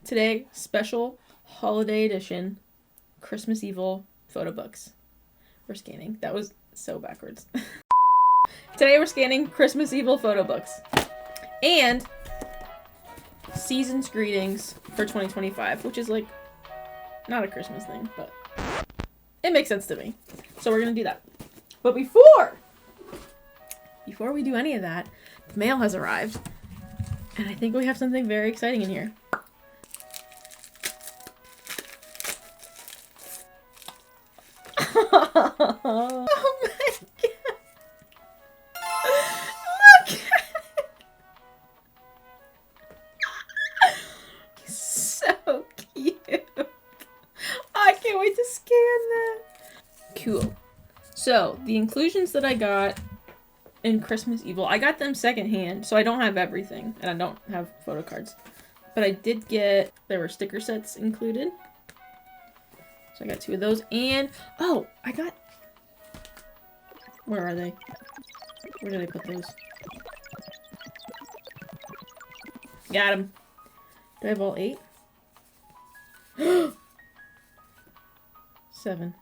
Today, special holiday edition, Christmas EveL photo books. We're scanning. That was so backwards. Today we're scanning Christmas EveL photo books. And season's greetings for 2025, which is like not a Christmas thing, but it makes sense to me. So we're gonna do that. But before we do any of that, the mail has arrived. And I think we have something very exciting in here. Oh my god. Look at it. So cute. I can't wait to scan that. Cool. So, the inclusions that I got in Christmas EveL, I got them secondhand, so I don't have everything, and I don't have photo cards. But I did get, there were sticker sets included. So I got 2 of those, and, oh, I got, where are they? Where did I put those? Got them. Do I have all 8? 7.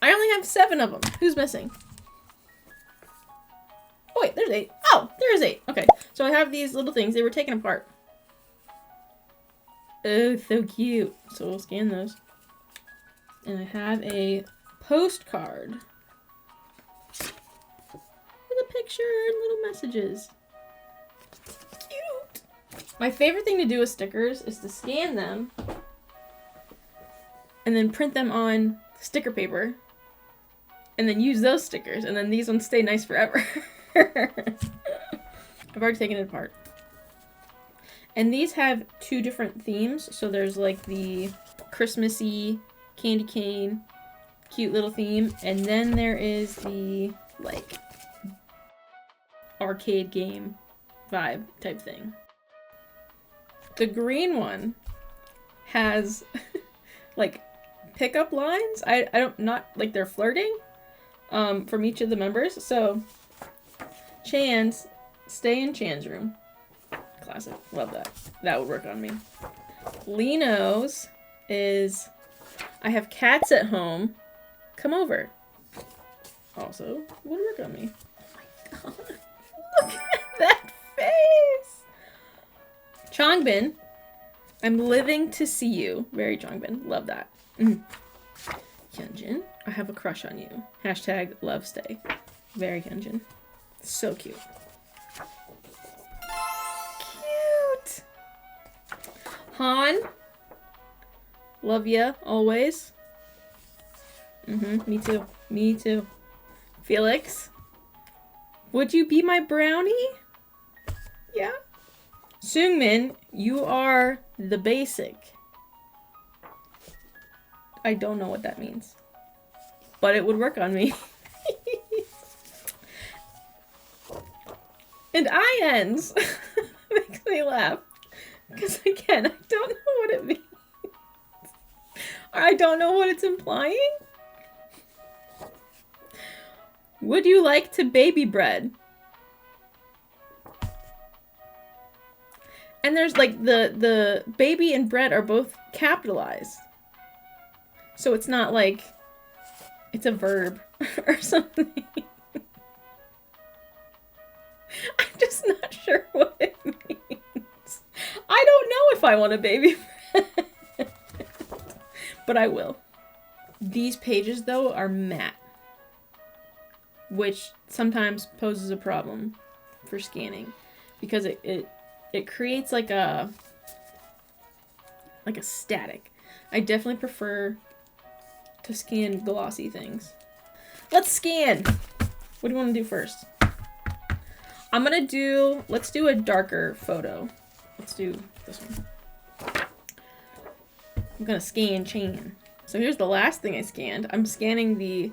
I only have 7 of them. Who's missing? Oh wait, there's 8. Oh, there's 8. Okay, so I have these little things. They were taken apart. Oh, so cute. So we'll scan those. And I have a postcard with a picture and little messages. Cute. My favorite thing to do with stickers is to scan them and then print them on sticker paper and then use those stickers, and then these ones stay nice forever. I've already taken it apart. And these have 2 different themes. So there's like the Christmassy candy cane, cute little theme. And then there is the like arcade game vibe type thing. The green one has like pickup lines. I don't, not like they're flirting from each of the members. So Chan's, stay in Chan's room. Classic. Love that. That would work on me. Lino's is, I have cats at home. Come over. Also would work on me. Oh my god. Look at that face. Changbin, I'm living to see you. Very Changbin. Love that. Hyunjin, I have a crush on you. Hashtag love stay. Very Hyunjin. So cute. Cute. Han, love ya always. Me too. Me too. Felix, would you be my brownie? Yeah. Seungmin, you are the basic. I don't know what that means, but it would work on me. And I.N's makes me laugh because again, I don't know what it means. Or I don't know what it's implying. Would you like to baby bread? And there's like the baby and bread are both capitalized. So it's not like it's a verb or something. I'm just not sure what it means. I don't know if I want a baby bread. But I will. These pages though are matte, which sometimes poses a problem for scanning because it creates like a static. I definitely prefer to scan glossy things. Let's scan. What do you want to do first? Let's do a darker photo. Let's do this one. I'm gonna scan Chan. So here's the last thing I scanned. I'm scanning the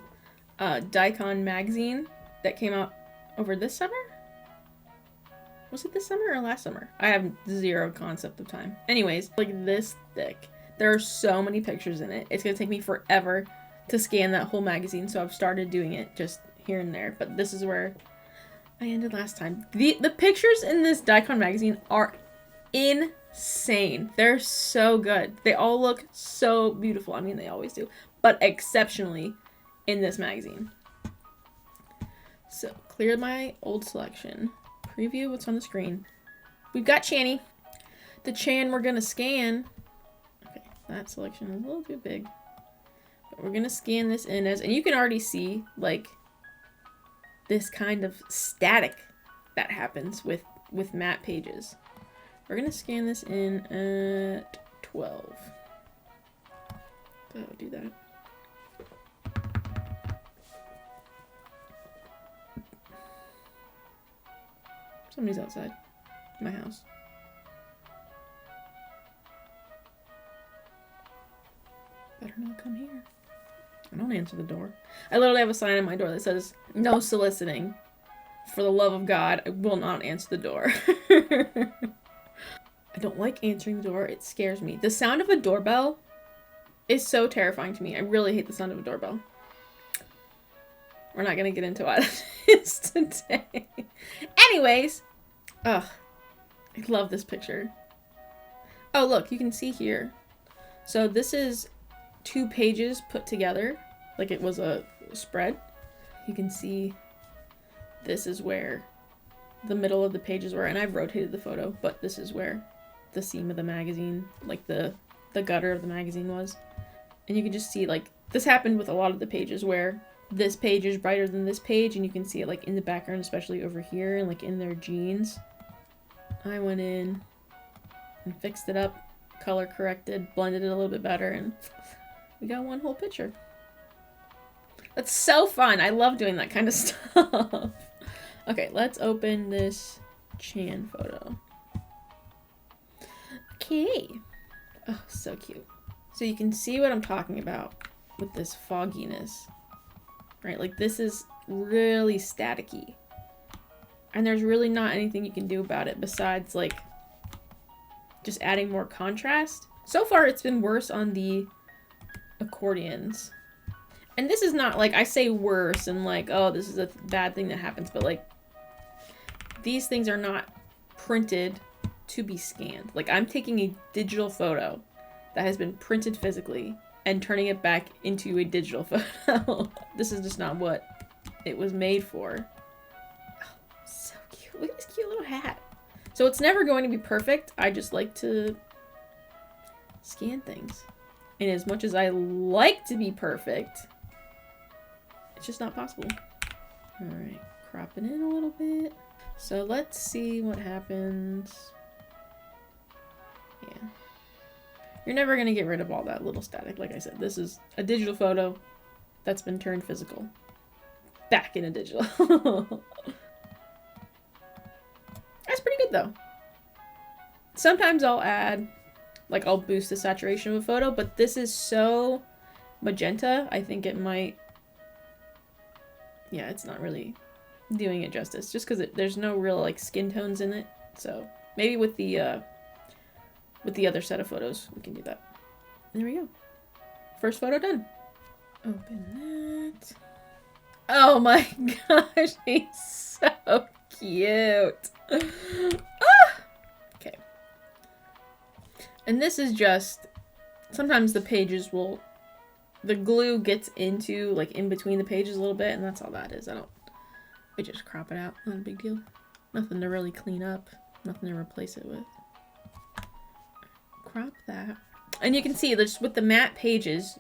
Daikon magazine that came out over this summer? Was it this summer or last summer? I have zero concept of time. Anyways, like this thick. There are so many pictures in it. It's gonna take me forever to scan that whole magazine, so I've started doing it just here and there. But this is where I ended last time. The pictures in this Daikon magazine are insane. They're so good. They all look so beautiful. I mean, they always do, but exceptionally in this magazine. So, clear my old selection. Preview what's on the screen. We've got Channy. The Chan we're gonna scan. Okay, that selection is a little too big. But we're gonna scan this in as, and you can already see, like, this kind of static that happens with matte pages. We're gonna scan this in at 12. So do that. Somebody's outside my house. Better not come here. I don't answer the door. I literally have a sign on my door that says, "No soliciting. For the love of God, I will not answer the door." I don't like answering the door. It scares me. The sound of a doorbell is so terrifying to me. I really hate the sound of a doorbell. We're not going to get into what it is today. Anyways. Ugh. I love this picture. Oh, look. You can see here. So this is 2 pages put together. Like it was a spread. You can see this is where the middle of the pages were. And I've rotated the photo. But this is where the seam of the magazine, like the gutter of the magazine was. And you can just see, like, this happened with a lot of the pages where this page is brighter than this page, and you can see it, like, in the background, especially over here, and, like, in their jeans. I went in and fixed it up, color corrected, blended it a little bit better, and we got one whole picture. That's so fun. I love doing that kind of stuff. Okay, let's open this Chan photo. Okay. Oh, so cute. So you can see what I'm talking about with this fogginess. Right? Like, this is really staticky. And there's really not anything you can do about it besides, like, just adding more contrast. So far, it's been worse on the accordions. And this is not, like, I say worse and, like, oh, this is a bad thing that happens, but, like, these things are not printed to be scanned. Like, I'm taking a digital photo that has been printed physically and turning it back into a digital photo. This is just not what it was made for. Oh, so cute. Look at this cute little hat. So it's never going to be perfect. I just like to scan things. And as much as I like to be perfect, it's just not possible. All right, crop it in a little bit. So let's see what happens. Yeah. You're never going to get rid of all that little static. Like I said, this is a digital photo that's been turned physical. Back in a digital. That's pretty good, though. Sometimes I'll add, like, I'll boost the saturation of a photo, but this is so magenta, I think it might... Yeah, it's not really doing it justice. Just because there's no real, like, skin tones in it. So, maybe with the other set of photos, we can do that. There we go. First photo done. Open that. Oh my gosh, he's so cute. Ah! Okay. And this is just, sometimes the pages will, the glue gets into, like, in between the pages a little bit, and that's all that is. We just crop it out. Not a big deal. Nothing to really clean up. Nothing to replace it with. Crop that. And you can see, just with the matte pages,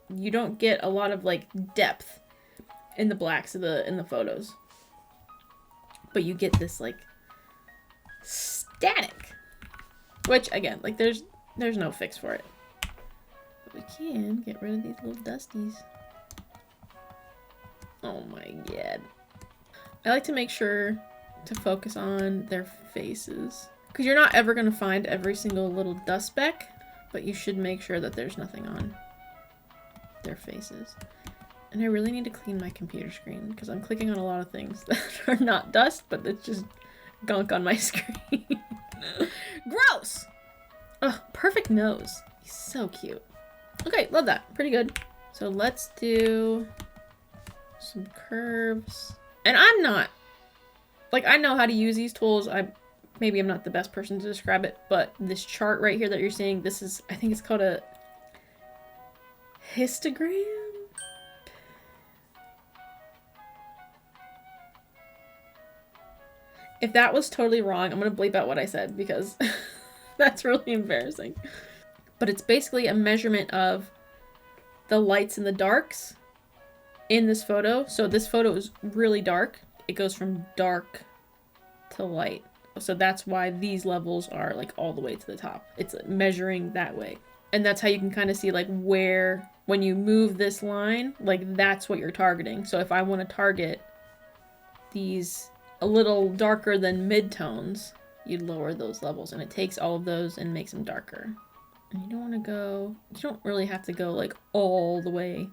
you don't get a lot of, like, depth in the blacks of in the photos. But you get this, like, static. Which, again, like, there's no fix for it. But we can get rid of these little dusties. Oh my god. I like to make sure to focus on their faces. Because you're not ever going to find every single little dust speck, but you should make sure that there's nothing on their faces. And I really need to clean my computer screen, because I'm clicking on a lot of things that are not dust, but it's just gunk on my screen. Gross! Ugh, perfect nose. He's so cute. Okay, love that. Pretty good. So let's do some curves. And I'm not, like, I know how to use these tools. I'm maybe I'm not the best person to describe it, but this chart right here that you're seeing, this is, I think it's called a histogram? If that was totally wrong, I'm gonna bleep out what I said because that's really embarrassing. But it's basically a measurement of the lights and the darks in this photo. So this photo is really dark. It goes from dark to light. So that's why these levels are like all the way to the top. It's measuring that way. And that's how you can kind of see like where, when you move this line, like that's what you're targeting. So if I want to target these a little darker than midtones, you'd lower those levels, and it takes all of those and makes them darker. And you don't want to go, you don't really have to go like all the way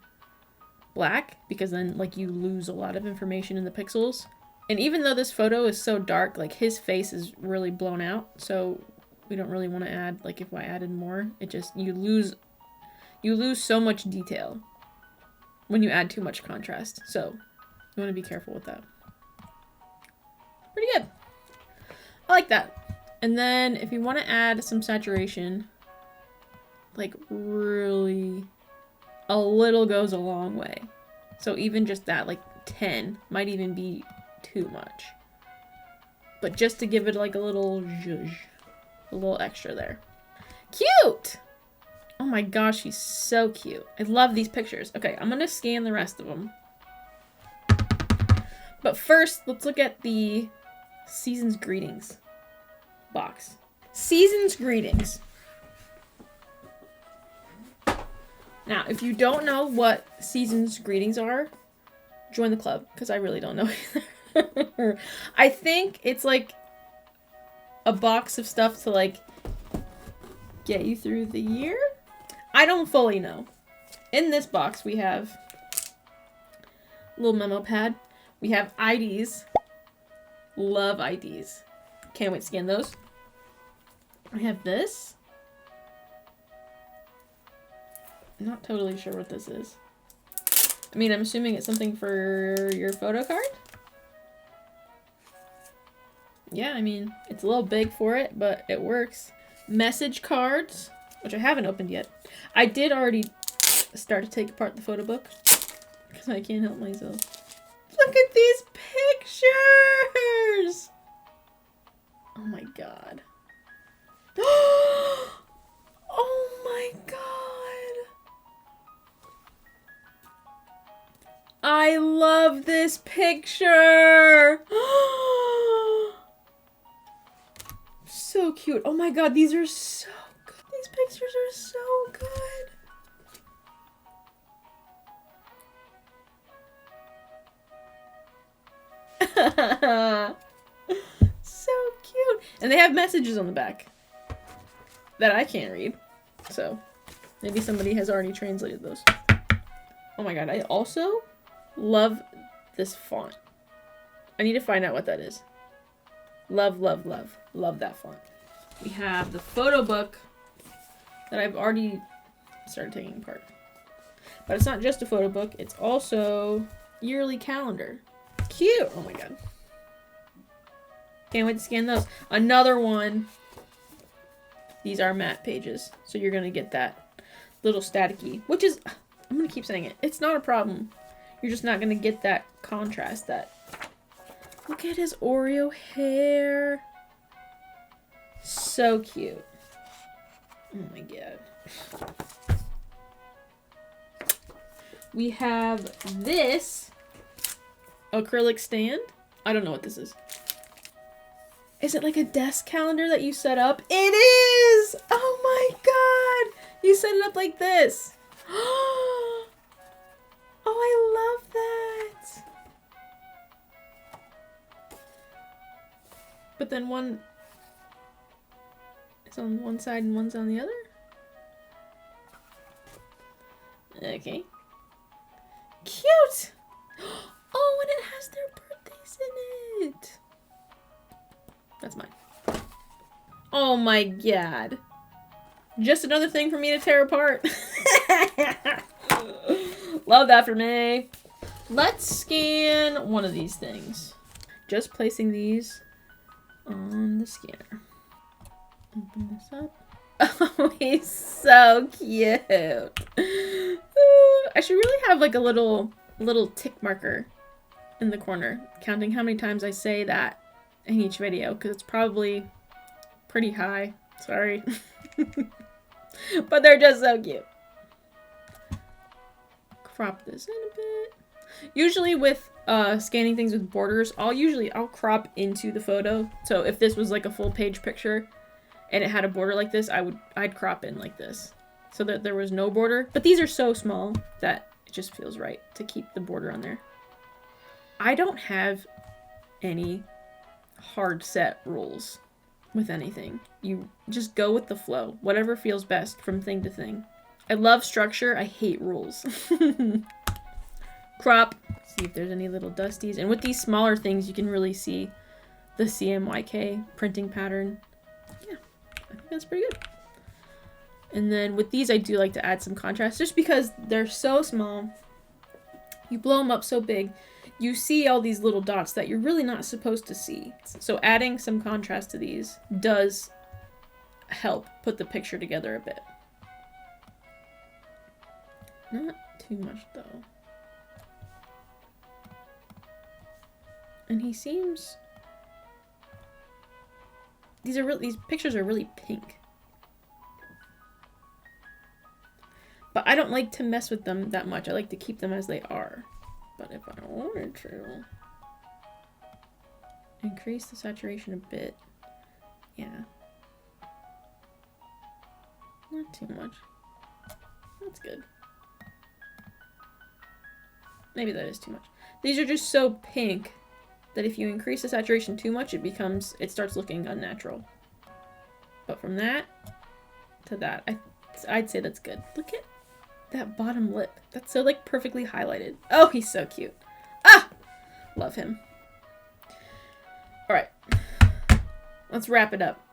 black, because then like you lose a lot of information in the pixels. And even though this photo is so dark, like his face is really blown out, so we don't really want to add, like if I added more, it just, you lose so much detail when you add too much contrast. So you want to be careful with that. Pretty good. I like that. And then if you want to add some saturation, like really, a little goes a long way. So even just that, like 10 might even be too much. But just to give it like a little zhuzh, a little extra there. Cute! Oh my gosh, he's so cute. I love these pictures. Okay, I'm gonna scan the rest of them. But first, let's look at the Season's Greetings box. Season's Greetings. Now, if you don't know what Season's Greetings are, join the club, because I really don't know either. I think it's like a box of stuff to like get you through the year? I don't fully know. In this box, we have a little memo pad. We have IDs. Love IDs. Can't wait to scan those. I have this. I'm not totally sure what this is. I mean, I'm assuming it's something for your photo card. Yeah, I mean, it's a little big for it, but it works. Message cards, which I haven't opened yet. I did already start to take apart the photo book because I can't help myself. Look at these pictures! Oh my god. Oh my god. I love this picture. So cute. Oh my god, these are so good. These pictures are so good. So cute. And they have messages on the back that I can't read. So maybe somebody has already translated those. Oh my god, I also love this font. I need to find out what that is. Love, love, love. Love that font. We have the photo book that I've already started taking apart. But it's not just a photo book, it's also yearly calendar. Cute! Oh my god. Can't wait to scan those. Another one. These are matte pages, so you're gonna get that little staticky, which is, I'm gonna keep saying it, it's not a problem. You're just not gonna get that contrast, that, look at his Oreo hair. So cute. Oh my god. We have this acrylic stand. I don't know what this is. Is it like a desk calendar that you set up? It is! Oh my god! You set it up like this. Oh, I love that. But then one is on one side and one's on the other? Okay. Cute! Oh, and it has their birthdays in it. That's mine. Oh my god. Just another thing for me to tear apart. Love that for me. Let's scan one of these things. Just placing these on the scanner. Open this up. Oh, he's so cute. Ooh, I should really have like a little tick marker in the corner, counting how many times I say that in each video, because it's probably pretty high. Sorry. But they're just so cute. Crop this in a bit. Usually with scanning things with borders, I'll crop into the photo. So if this was like a full page picture and it had a border like this, I'd crop in like this so that there was no border. But these are so small that it just feels right to keep the border on there. I don't have any hard set rules with anything. You just go with the flow, whatever feels best from thing to thing. I love structure, I hate rules. Crop, see if there's any little dusties. And with these smaller things, you can really see the CMYK printing pattern. Yeah, I think that's pretty good. And then with these, I do like to add some contrast just because they're so small. You blow them up so big, you see all these little dots that you're really not supposed to see. So adding some contrast to these does help put the picture together a bit. Not too much though. And he seems... These pictures are really pink. But I don't like to mess with them that much. I like to keep them as they are. But if I wanted to increase the saturation a bit, yeah. Not too much. That's good. Maybe that is too much. These are just so pink that if you increase the saturation too much, it starts looking unnatural. But from that to that, I'd say that's good. Look at that bottom lip. That's so like perfectly highlighted. Oh, he's so cute. Ah! Love him. Alright. Let's wrap it up.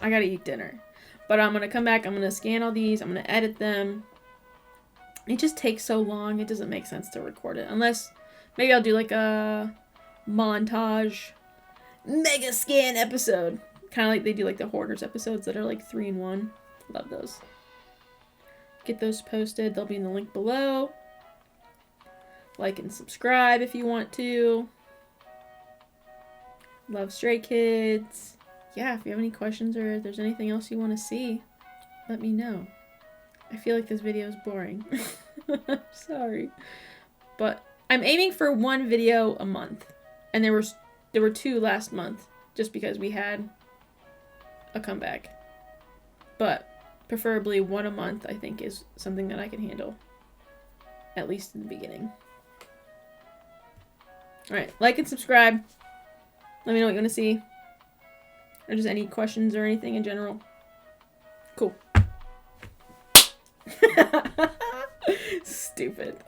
I gotta eat dinner. But I'm gonna come back, I'm gonna scan all these, I'm gonna edit them. It just takes so long, it doesn't make sense to record it. Unless, maybe I'll do like a montage mega scan episode. Kind of like they do like the Hoarders episodes that are like 3-in-1. Love those. Get those posted. They'll be in the link below. Like and subscribe if you want to. Love Stray Kids. Yeah, if you have any questions or if there's anything else you want to see, let me know. I feel like this video is boring. I'm sorry. But I'm aiming for 1 video a month. And there were 2 last month just because we had a comeback. But preferably 1 a month, I think, is something that I can handle. At least in the beginning. Alright, like and subscribe. Let me know what you want to see. Or just any questions or anything in general. Cool. Stupid.